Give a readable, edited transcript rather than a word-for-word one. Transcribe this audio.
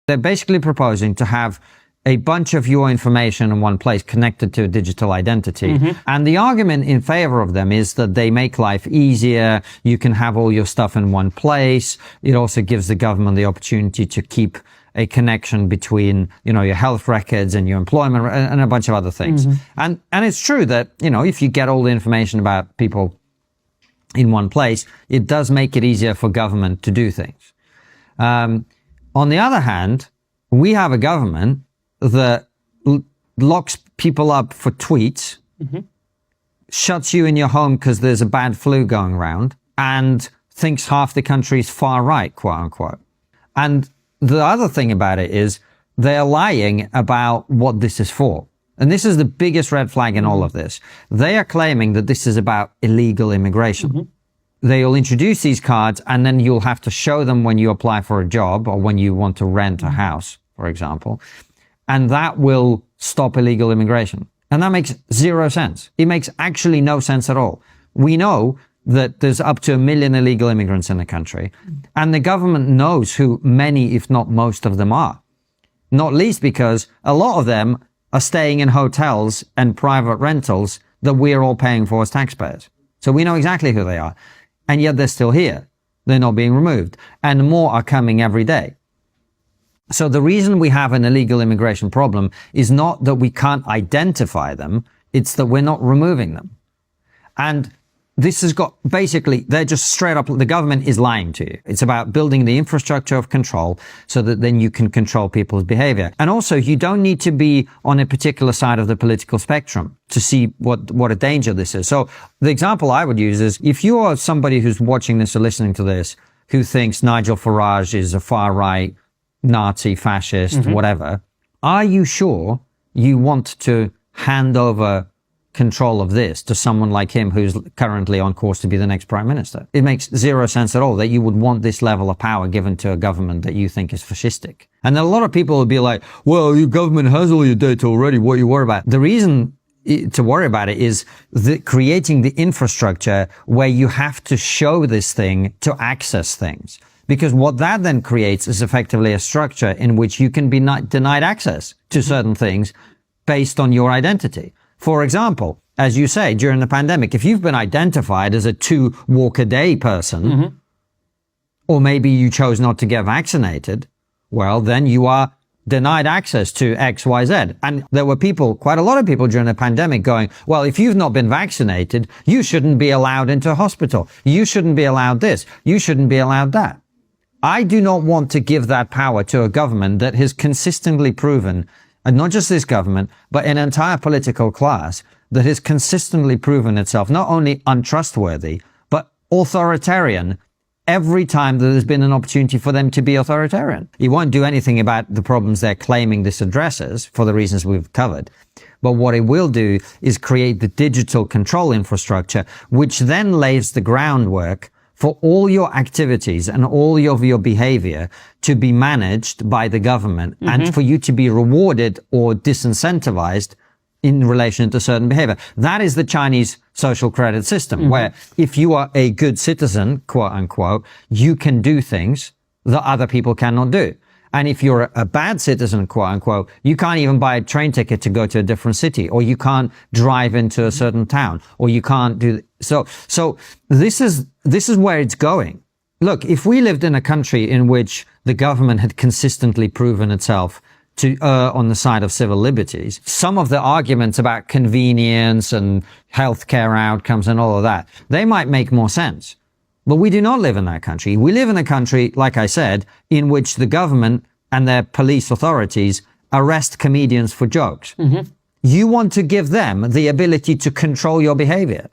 They're basically proposing to have a bunch of your information in one place connected to a digital identity. And the argument in favor of them is that they make life easier. You can have all your stuff in one place. It also gives the government the opportunity to keep a connection between, your health records and your employment and a bunch of other things. And it's true that, if you get all the information about people in one place, it does make it easier for government to do things. On the other hand, we have a government that locks people up for tweets, shuts you in your home because there's a bad flu going around, and thinks half the country's far right, quote unquote. And the other thing about it is they're lying about what this is for. And this is the biggest red flag in all of this. They are claiming that this is about illegal immigration. They'll introduce these cards, and then you'll have to show them when you apply for a job or when you want to rent a house, for example. And that will stop illegal immigration. And that makes zero sense. It makes actually no sense at all. We know that there's up to 1 million illegal immigrants in the country, and the government knows who many, if not most of them are. Not least because a lot of them are staying in hotels and private rentals that we're all paying for as taxpayers. So we know exactly who they are. And yet they're still here. They're not being removed. And more are coming every day. So the reason we have an illegal immigration problem is not that we can't identify them, it's that we're not removing them. And this has got, basically, they're just straight up, the government is lying to you. It's about building the infrastructure of control so that then you can control people's behavior. And also, you don't need to be on a particular side of the political spectrum to see what a danger this is. So the example I would use is, if you are somebody who's watching this or listening to this, who thinks Nigel Farage is a far right, Nazi, fascist, whatever, are you sure you want to hand over control of this to someone like him who's currently on course to be the next prime minister? It makes zero sense at all that you would want this level of power given to a government that you think is fascistic. And then a lot of people will be like, well, your government has all your data already. What are you worried about? The reason to worry about it is creating the infrastructure where you have to show this thing to access things. Because what that then creates is effectively a structure in which you can be denied access to certain things based on your identity. For example, as you say, during the pandemic, if you've been identified as a 2-walk-a-day person, or maybe you chose not to get vaccinated, well, then you are denied access to X, Y, Z. And there were quite a lot of people during the pandemic going, well, if you've not been vaccinated, you shouldn't be allowed into a hospital. You shouldn't be allowed this. You shouldn't be allowed that. I do not want to give that power to a government that has consistently proven, and not just this government, but an entire political class that has consistently proven itself not only untrustworthy, but authoritarian every time that there's been an opportunity for them to be authoritarian. It won't do anything about the problems they're claiming this addresses for the reasons we've covered. But what it will do is create the digital control infrastructure, which then lays the groundwork for all your activities and all of your behavior to be managed by the government and for you to be rewarded or disincentivized in relation to certain behavior. That is the Chinese social credit system, where if you are a good citizen, quote unquote, you can do things that other people cannot do. And if you're a bad citizen, quote unquote, you can't even buy a train ticket to go to a different city, or you can't drive into a certain town, or you can't do so this is where it's going. Look, if we lived in a country in which the government had consistently proven itself to err on the side of civil liberties, some of the arguments about convenience and healthcare outcomes and all of that, they might make more sense. But we do not live in that country. We live in a country, like I said, in which the government and their police authorities arrest comedians for jokes. You want to give them the ability to control your behavior.